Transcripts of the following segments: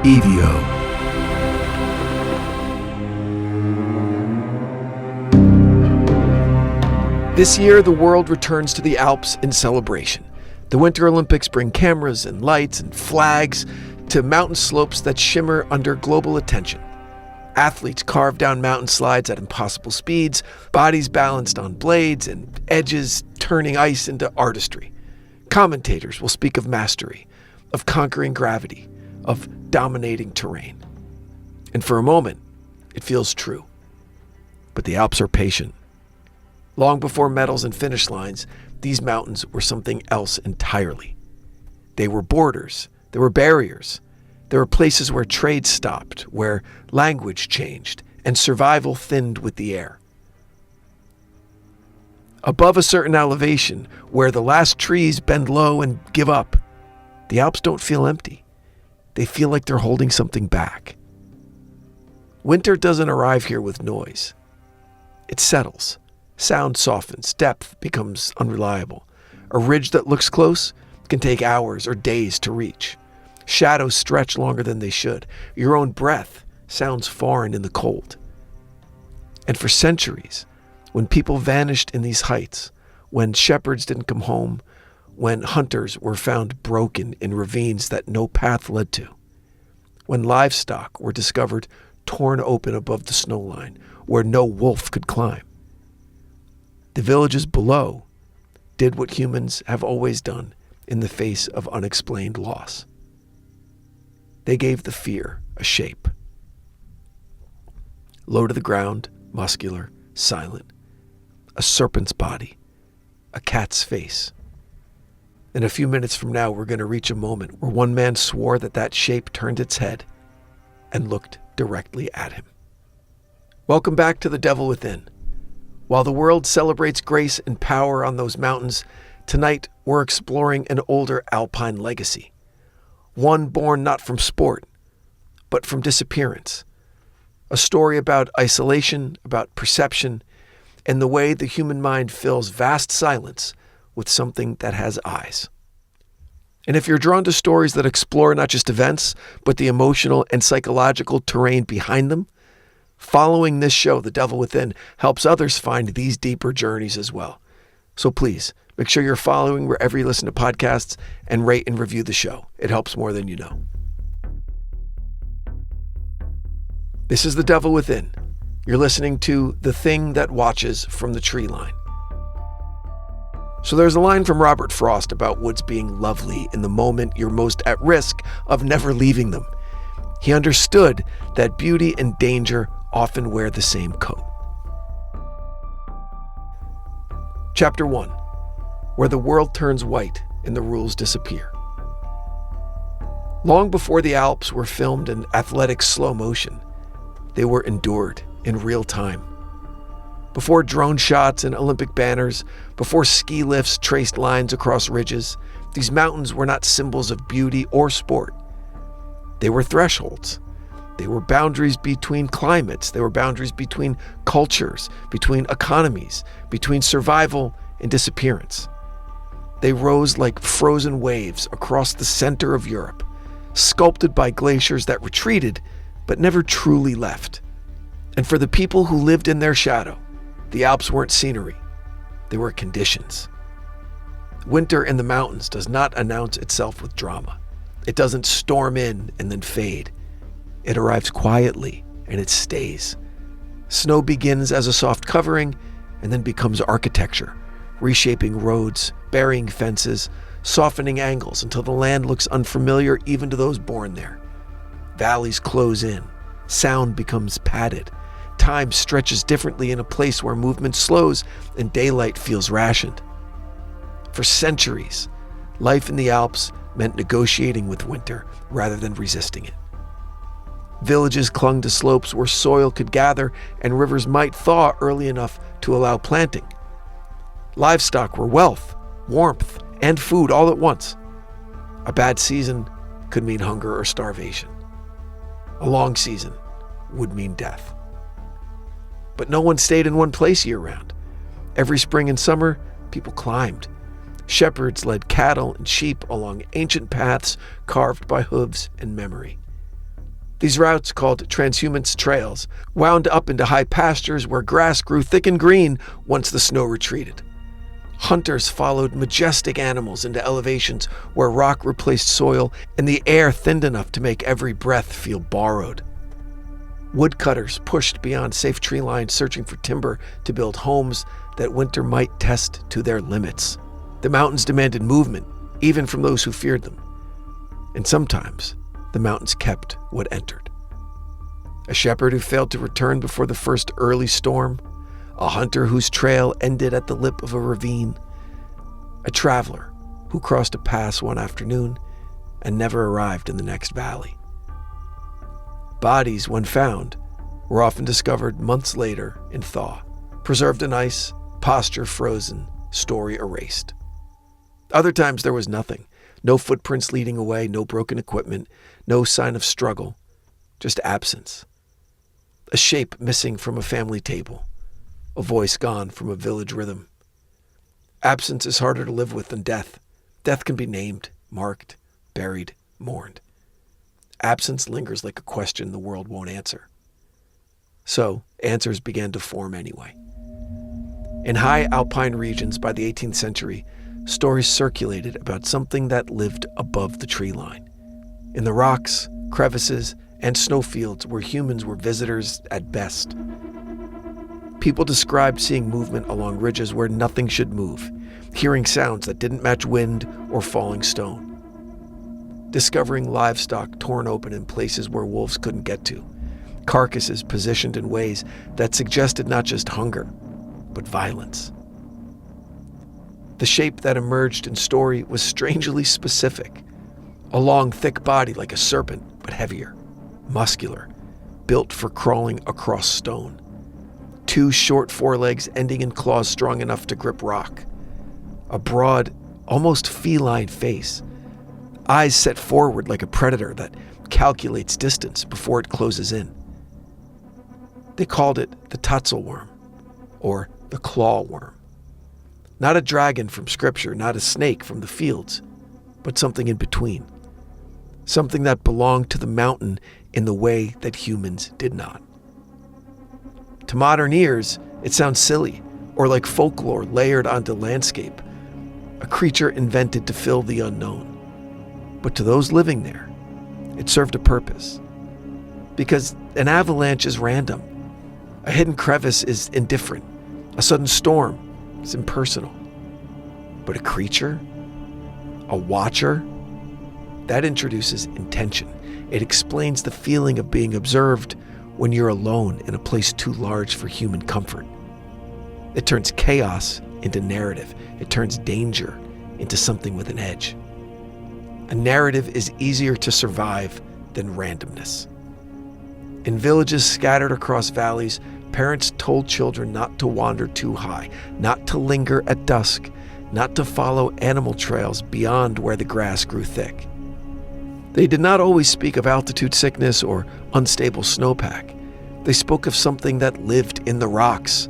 EVO. This year, the world returns to the Alps in celebration. The Winter Olympics bring cameras and lights and flags to mountain slopes that shimmer under global attention. Athletes carve down mountain slides at impossible speeds, bodies balanced on blades and edges, turning ice into artistry. Commentators will speak of mastery, of conquering gravity, of dominating terrain. And for a moment, it feels true. But the Alps are patient. Long before medals and finish lines, these mountains were something else entirely. They were borders, they were barriers, there were places where trade stopped, where language changed, and survival thinned with the air. Above a certain elevation, where the last trees bend low and give up, the Alps don't feel empty. They feel like they're holding something back. Winter doesn't arrive here with noise. It settles. Sound softens, depth becomes unreliable. A ridge that looks close can take hours or days to reach. Shadows stretch longer than they should. Your own breath sounds foreign in the cold. And for centuries, when people vanished in these heights, when shepherds didn't come home, when hunters were found broken in ravines that no path led to, when livestock were discovered torn open above the snowline where no wolf could climb, the villages below did what humans have always done in the face of unexplained loss. They gave the fear a shape. Low to the ground, muscular, silent. A serpent's body. A cat's face. In a few minutes from now, we're going to reach a moment where one man swore that shape turned its head and looked directly at him. Welcome back to The Devil Within. While the world celebrates grace and power on those mountains, tonight we're exploring an older alpine legacy. One born not from sport, but from disappearance. A story about isolation, about perception, and the way the human mind fills vast silence with something that has eyes. And if you're drawn to stories that explore not just events, but the emotional and psychological terrain behind them, following this show, The Devil Within, helps others find these deeper journeys as well. So please, make sure you're following wherever you listen to podcasts and rate and review the show. It helps more than you know. This is The Devil Within. You're listening to The Thing That Watches from the Tree Line. So there's a line from Robert Frost about woods being lovely in the moment you're most at risk of never leaving them. He understood that beauty and danger often wear the same coat. Chapter 1, where the world turns white and the rules disappear. Long before the Alps were filmed in athletic slow motion, they were endured in real time. Before drone shots and Olympic banners, before ski lifts traced lines across ridges, these mountains were not symbols of beauty or sport. They were thresholds. They were boundaries between climates. They were boundaries between cultures, between economies, between survival and disappearance. They rose like frozen waves across the center of Europe, sculpted by glaciers that retreated but never truly left. And for the people who lived in their shadow, the Alps weren't scenery. They were conditions. Winter in the mountains does not announce itself with drama. It doesn't storm in and then fade. It arrives quietly and it stays. Snow begins as a soft covering and then becomes architecture, reshaping roads, burying fences, softening angles until the land looks unfamiliar even to those born there. Valleys close in. Sound becomes padded. Time stretches differently in a place where movement slows and daylight feels rationed. For centuries, life in the Alps meant negotiating with winter rather than resisting it. Villages clung to slopes where soil could gather and rivers might thaw early enough to allow planting. Livestock were wealth, warmth, and food all at once. A bad season could mean hunger or starvation. A long season would mean death. But no one stayed in one place year-round. Every spring and summer, people climbed. Shepherds led cattle and sheep along ancient paths carved by hooves and memory. These routes, called transhumance trails, wound up into high pastures where grass grew thick and green once the snow retreated. Hunters followed majestic animals into elevations where rock replaced soil and the air thinned enough to make every breath feel borrowed. Woodcutters pushed beyond safe tree lines searching for timber to build homes that winter might test to their limits. The mountains demanded movement, even from those who feared them. And sometimes, the mountains kept what entered. A shepherd who failed to return before the first early storm, a hunter whose trail ended at the lip of a ravine, a traveler who crossed a pass one afternoon and never arrived in the next valley. Bodies, when found, were often discovered months later in thaw, preserved in ice, posture frozen, story erased. Other times there was nothing. No footprints leading away, no broken equipment, no sign of struggle, just absence. A shape missing from a family table, a voice gone from a village rhythm. Absence is harder to live with than death. Death can be named, marked, buried, mourned. Absence lingers like a question the world won't answer. So, answers began to form anyway. In high alpine regions by the 18th century, stories circulated about something that lived above the tree line, in the rocks, crevices, and snowfields where humans were visitors at best. People described seeing movement along ridges where nothing should move, hearing sounds that didn't match wind or falling stone, discovering livestock torn open in places where wolves couldn't get to, carcasses positioned in ways that suggested not just hunger, but violence. The shape that emerged in story was strangely specific. A long, thick body like a serpent, but heavier, muscular, built for crawling across stone. 2 short forelegs ending in claws strong enough to grip rock. A broad, almost feline face. Eyes set forward like a predator that calculates distance before it closes in. They called it the Tatzelwurm, or the claw worm. Not a dragon from scripture, not a snake from the fields, but something in between. Something that belonged to the mountain in the way that humans did not. To modern ears, it sounds silly, or like folklore layered onto landscape, a creature invented to fill the unknown. But to those living there, it served a purpose. Because an avalanche is random. A hidden crevice is indifferent. A sudden storm is impersonal. But a creature, a watcher, that introduces intention. It explains the feeling of being observed when you're alone in a place too large for human comfort. It turns chaos into narrative. It turns danger into something with an edge. A narrative is easier to survive than randomness. In villages scattered across valleys, parents told children not to wander too high, not to linger at dusk, not to follow animal trails beyond where the grass grew thick. They did not always speak of altitude sickness or unstable snowpack. They spoke of something that lived in the rocks,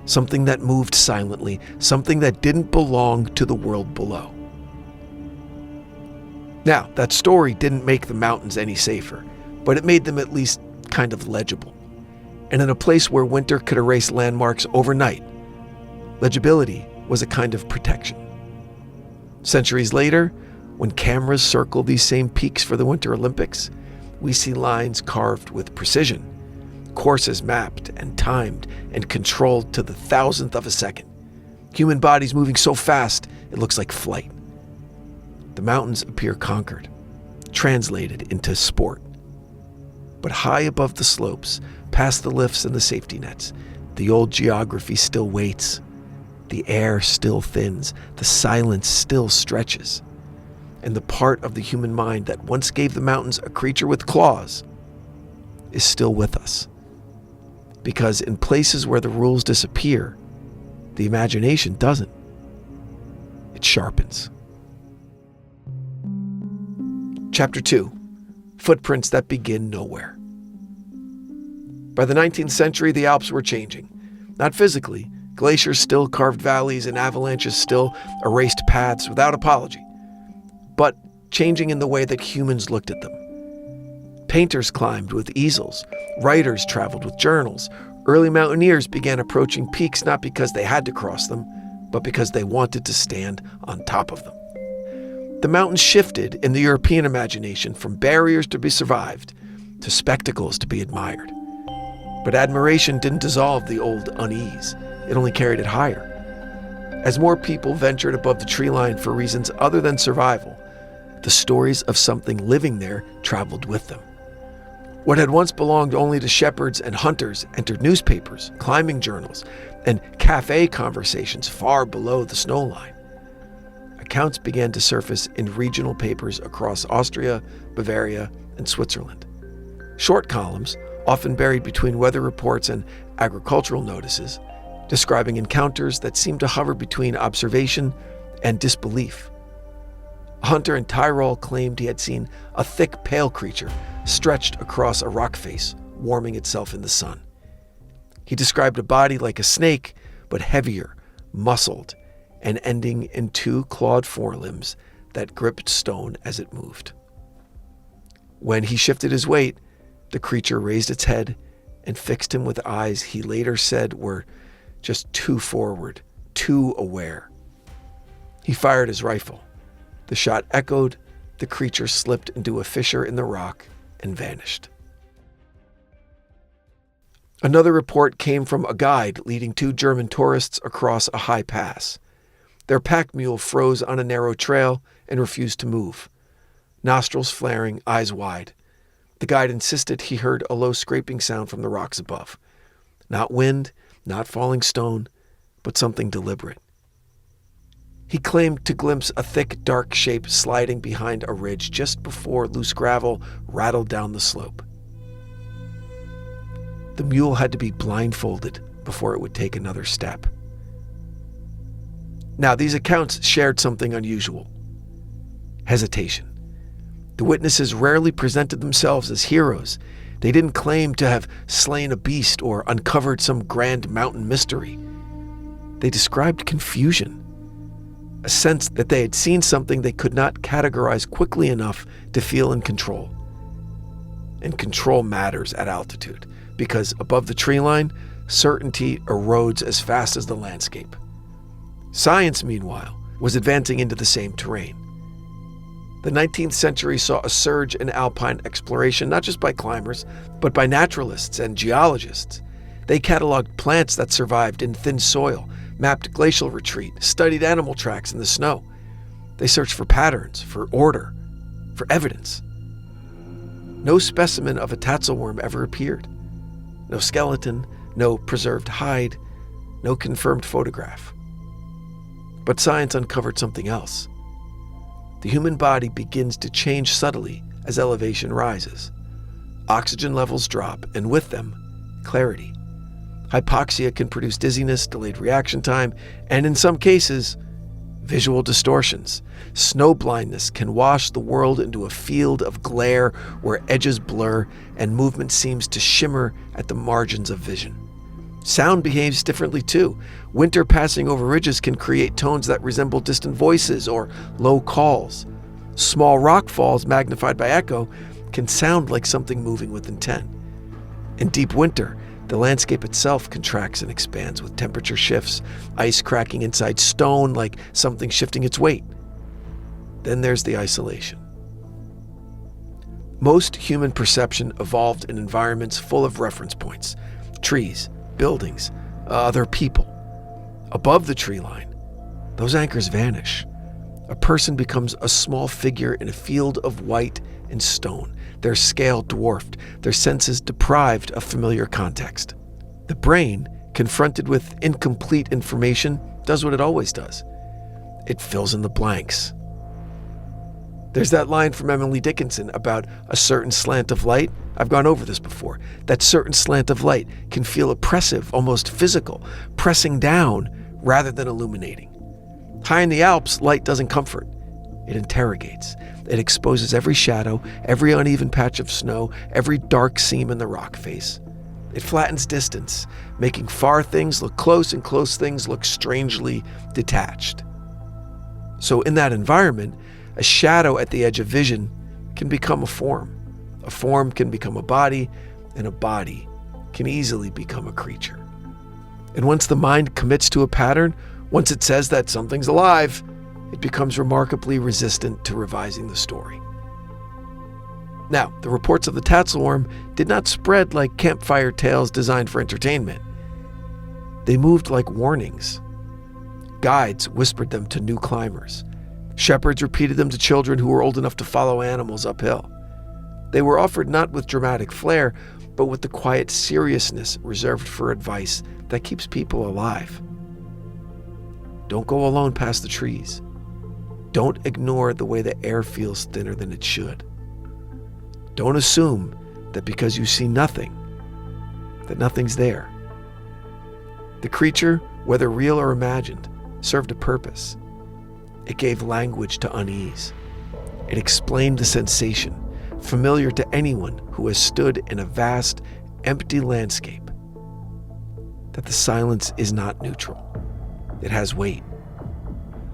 something that moved silently, something that didn't belong to the world below. Now, that story didn't make the mountains any safer, but it made them at least kind of legible. And in a place where winter could erase landmarks overnight, legibility was a kind of protection. Centuries later, when cameras circle these same peaks for the Winter Olympics, we see lines carved with precision, courses mapped and timed and controlled to the thousandth of a second. Human bodies moving so fast, it looks like flight. The mountains appear conquered, translated into sport. But high above the slopes, past the lifts and the safety nets, the old geography still waits. The air still thins, the silence still stretches. And the part of the human mind that once gave the mountains a creature with claws is still with us. Because in places where the rules disappear, the imagination doesn't. It sharpens. Chapter 2. Footprints that begin nowhere. By the 19th century, the Alps were changing. Not physically, Glaciers still carved valleys and avalanches still erased paths without apology, but changing in the way that humans looked at them. Painters climbed with easels, writers traveled with journals, early mountaineers began approaching peaks not because they had to cross them, but because they wanted to stand on top of them. The mountains shifted in the European imagination from barriers to be survived to spectacles to be admired. But admiration didn't dissolve the old unease. It only carried it higher. As more people ventured above the tree line for reasons other than survival, the stories of something living there traveled with them. What had once belonged only to shepherds and hunters entered newspapers, climbing journals, and cafe conversations far below the snowline. Accounts began to surface in regional papers across Austria, Bavaria, and Switzerland. Short columns, often buried between weather reports and agricultural notices, describing encounters that seemed to hover between observation and disbelief. A hunter in Tyrol claimed he had seen a thick, pale creature stretched across a rock face, warming itself in the sun. He described a body like a snake, but heavier, muscled, and ending in two clawed forelimbs that gripped stone as it moved. When he shifted his weight, the creature raised its head and fixed him with eyes he later said were just too forward, too aware. He fired his rifle. The shot echoed, the creature slipped into a fissure in the rock and vanished. Another report came from a guide leading two German tourists across a high pass. Their pack mule froze on a narrow trail and refused to move, nostrils flaring, eyes wide. The guide insisted he heard a low scraping sound from the rocks above. Not wind, not falling stone, but something deliberate. He claimed to glimpse a thick, dark shape sliding behind a ridge just before loose gravel rattled down the slope. The mule had to be blindfolded before it would take another step. Now, these accounts shared something unusual: hesitation. The witnesses rarely presented themselves as heroes. They didn't claim to have slain a beast or uncovered some grand mountain mystery. They described confusion, a sense that they had seen something they could not categorize quickly enough to feel in control. And control matters at altitude, because above the tree line, certainty erodes as fast as the landscape. Science, meanwhile, was advancing into the same terrain. The 19th century saw a surge in alpine exploration, not just by climbers, but by naturalists and geologists. They cataloged plants that survived in thin soil, mapped glacial retreat, studied animal tracks in the snow. They searched for patterns, for order, for evidence. No specimen of a Tatzelwurm ever appeared. No skeleton, no preserved hide, no confirmed photograph. But science uncovered something else. The human body begins to change subtly as elevation rises. Oxygen levels drop, and with them, clarity. Hypoxia can produce dizziness, delayed reaction time, and in some cases, visual distortions. Snow blindness can wash the world into a field of glare where edges blur and movement seems to shimmer at the margins of vision. Sound behaves differently too. Winter passing over ridges can create tones that resemble distant voices or low calls. Small rock falls magnified by echo can sound like something moving with intent. In deep winter, the landscape itself contracts and expands with temperature shifts, ice cracking inside stone like something shifting its weight. Then there's the isolation. Most human perception evolved in environments full of reference points: trees, buildings, other people. Above the tree line, those anchors vanish. A person becomes a small figure in a field of white and stone, their scale dwarfed, their senses deprived of familiar context. The brain, confronted with incomplete information, does what it always does. It fills in the blanks. There's that line from Emily Dickinson about a certain slant of light. I've gone over this before. That certain slant of light can feel oppressive, almost physical, pressing down rather than illuminating. High in the Alps, light doesn't comfort. It interrogates. It exposes every shadow, every uneven patch of snow, every dark seam in the rock face. It flattens distance, making far things look close and close things look strangely detached. So in that environment, a shadow at the edge of vision can become a form. A form can become a body, and a body can easily become a creature. And once the mind commits to a pattern, once it says that something's alive, it becomes remarkably resistant to revising the story. Now, the reports of the Tatzelwurm did not spread like campfire tales designed for entertainment. They moved like warnings. Guides whispered them to new climbers. Shepherds repeated them to children who were old enough to follow animals uphill. They were offered not with dramatic flair, but with the quiet seriousness reserved for advice that keeps people alive. Don't go alone past the trees. Don't ignore the way the air feels thinner than it should. Don't assume that because you see nothing, that nothing's there. The creature, whether real or imagined, served a purpose. It gave language to unease. It explained the sensation, familiar to anyone who has stood in a vast, empty landscape, that the silence is not neutral. It has weight.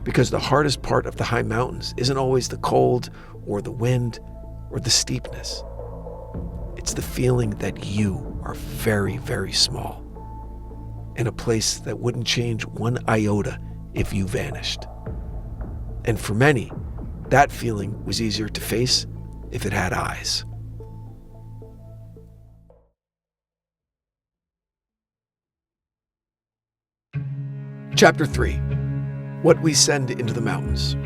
Because the hardest part of the high mountains isn't always the cold or the wind or the steepness. It's the feeling that you are very, very small in a place that wouldn't change one iota if you vanished. And for many, that feeling was easier to face if it had eyes. Chapter 3. What we send into the mountains.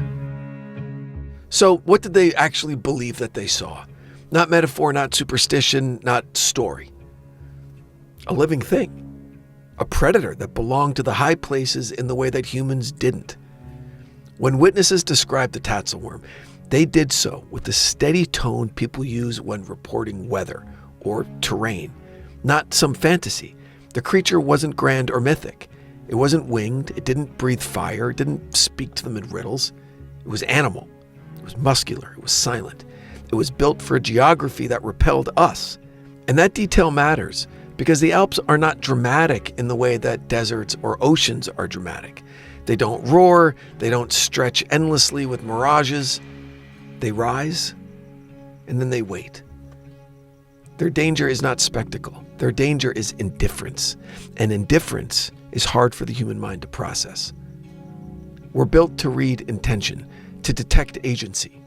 So, what did they actually believe that they saw? Not metaphor, not superstition, not story. A living thing. A predator that belonged to the high places in the way that humans didn't. When witnesses described the Tatzelwurm, they did so with the steady tone people use when reporting weather or terrain, not some fantasy. The creature wasn't grand or mythic. It wasn't winged, it didn't breathe fire, it didn't speak to them in riddles. It was animal, it was muscular, it was silent. It was built for a geography that repelled us. And that detail matters, because the Alps are not dramatic in the way that deserts or oceans are dramatic. They don't roar, they don't stretch endlessly with mirages. They rise, and then they wait. Their danger is not spectacle. Their danger is indifference. And indifference is hard for the human mind to process. We're built to read intention, to detect agency.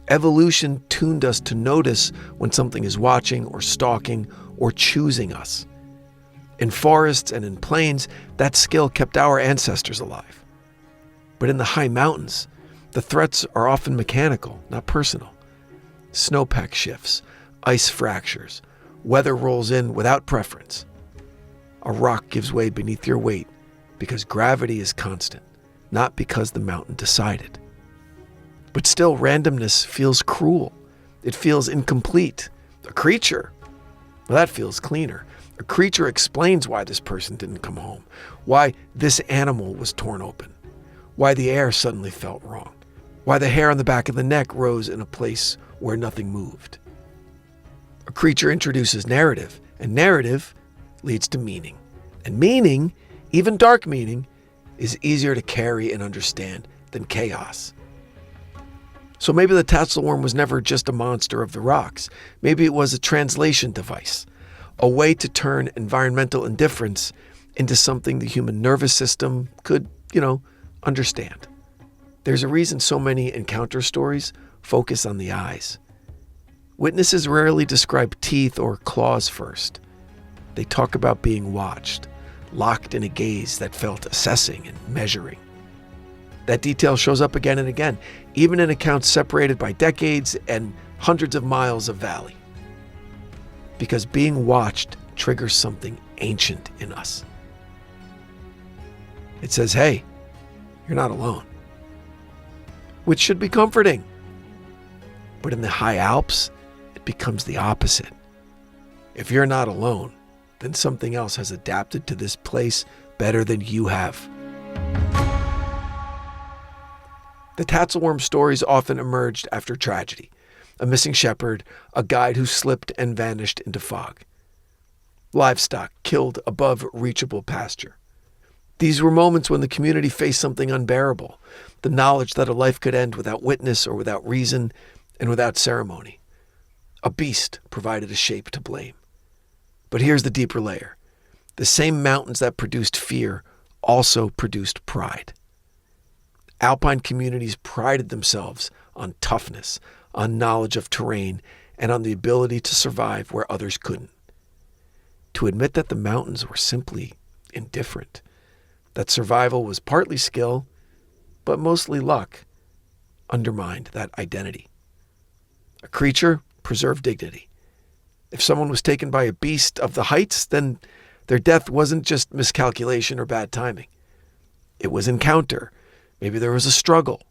Evolution tuned us to notice when something is watching or stalking or choosing us. In forests and in plains, that skill kept our ancestors alive. But in the high mountains, the threats are often mechanical, not personal. Snowpack shifts, ice fractures, weather rolls in without preference. A rock gives way beneath your weight because gravity is constant, not because the mountain decided. But still, randomness feels cruel. It feels incomplete. A creature, well, that feels cleaner. A creature explains why this person didn't come home, why this animal was torn open, why the air suddenly felt wrong, why the hair on the back of the neck rose in a place where nothing moved. A creature introduces narrative, and narrative leads to meaning. And meaning, even dark meaning, is easier to carry and understand than chaos. So maybe the Tatzelwurm was never just a monster of the rocks. Maybe it was a translation device, a way to turn environmental indifference into something the human nervous system could, understand. There's a reason so many encounter stories focus on the eyes. Witnesses rarely describe teeth or claws first. They talk about being watched, locked in a gaze that felt assessing and measuring. That detail shows up again and again, even in accounts separated by decades and hundreds of miles of valley. Because being watched triggers something ancient in us. It says, hey, you're not alone. Which should be comforting. But in the high Alps, it becomes the opposite. If you're not alone, then something else has adapted to this place better than you have. The Tatzelwurm stories often emerged after tragedy. A missing shepherd, a guide who slipped and vanished into fog. livestock killed above reachable pasture. These were moments when the community faced something unbearable, the knowledge that a life could end without witness or without reason and without ceremony. A beast provided a shape to blame. But here's the deeper layer. The same mountains that produced fear also produced pride. Alpine communities prided themselves on toughness, on knowledge of terrain, and on the ability to survive where others couldn't. To admit that the mountains were simply indifferent, that survival was partly skill, but mostly luck, undermined that identity. A creature preserved dignity. If someone was taken by a beast of the heights, then their death wasn't just miscalculation or bad timing. It was encounter. Maybe there was a struggle.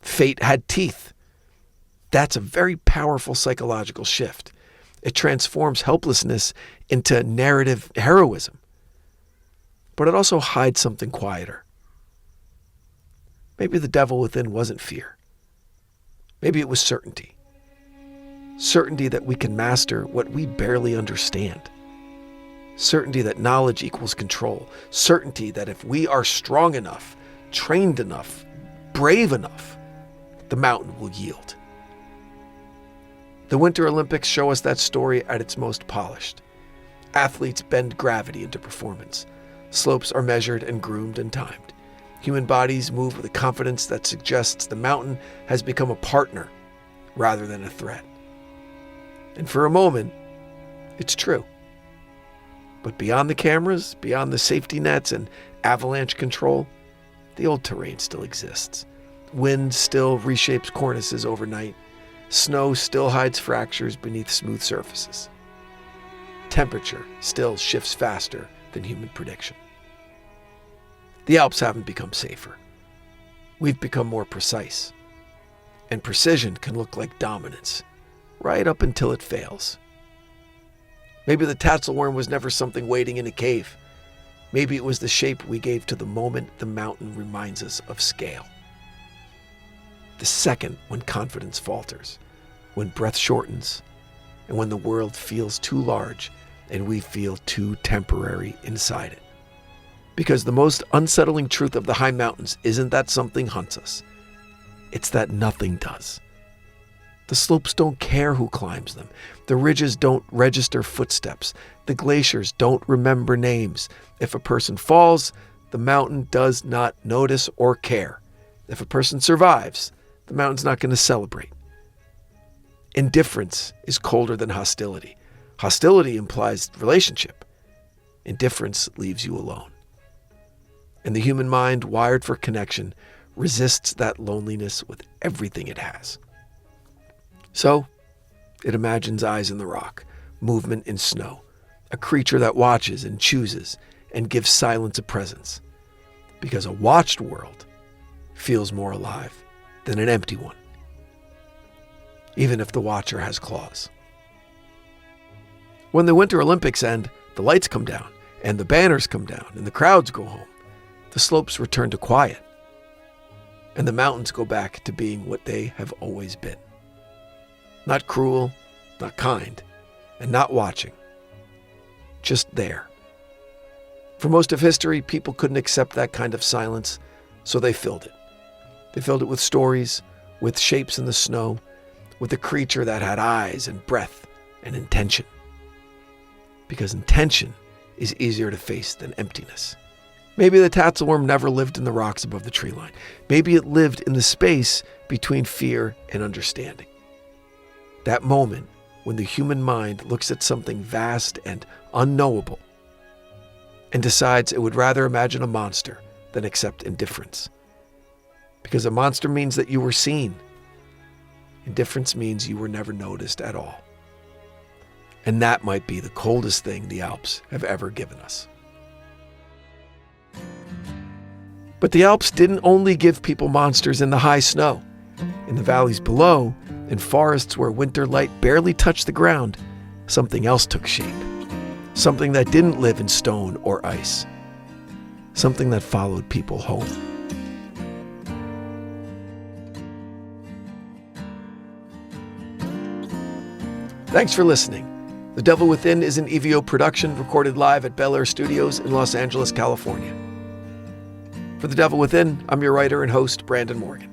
Fate had teeth. That's a very powerful psychological shift. It transforms helplessness into narrative heroism. But it also hides something quieter. Maybe the devil within wasn't fear. Maybe it was certainty. Certainty that we can master what we barely understand. Certainty that knowledge equals control. Certainty that if we are strong enough, trained enough, brave enough, the mountain will yield. The Winter Olympics show us that story at its most polished. Athletes bend gravity into performance. Slopes are measured and groomed and timed. Human bodies move with a confidence that suggests the mountain has become a partner rather than a threat. And for a moment, it's true. But beyond the cameras, beyond the safety nets and avalanche control, the old terrain still exists. Wind still reshapes cornices overnight. Snow still hides fractures beneath smooth surfaces. Temperature still shifts faster than human prediction. The Alps haven't become safer. We've become more precise. And precision can look like dominance, right up until it fails. Maybe the Tatzelwurm was never something waiting in a cave. Maybe it was the shape we gave to the moment the mountain reminds us of scale. The second when confidence falters, when breath shortens, and when the world feels too large and we feel too temporary inside it. Because the most unsettling truth of the high mountains isn't that something hunts us. It's that nothing does. The slopes don't care who climbs them. The ridges don't register footsteps. The glaciers don't remember names. If a person falls, the mountain does not notice or care. If a person survives, the mountain's not going to celebrate. Indifference is colder than hostility. Hostility implies relationship. Indifference leaves you alone. And the human mind, wired for connection, resists that loneliness with everything it has. So, it imagines eyes in the rock, movement in snow, a creature that watches and chooses and gives silence a presence. Because a watched world feels more alive than an empty one, even if the watcher has claws. When the Winter Olympics end, the lights come down, and the banners come down, and the crowds go home. The slopes return to quiet, and the mountains go back to being what they have always been. Not cruel, not kind, and not watching. Just there. For most of history, people couldn't accept that kind of silence, so they filled it. They filled it with stories, with shapes in the snow, with a creature that had eyes and breath and intention. Because intention is easier to face than emptiness. Maybe the Tatzelwurm never lived in the rocks above the tree line. Maybe it lived in the space between fear and understanding. That moment when the human mind looks at something vast and unknowable and decides it would rather imagine a monster than accept indifference. Because a monster means that you were seen. Indifference means you were never noticed at all. And that might be the coldest thing the Alps have ever given us. But the Alps didn't only give people monsters in the high snow. In the valleys below, in forests where winter light barely touched the ground, something else took shape. Something that didn't live in stone or ice. Something that followed people home. Thanks for listening. The Devil Within is an EVO production recorded live at Bel Air Studios in Los Angeles, California. For The Devil Within, I'm your writer and host, Brandon Morgan.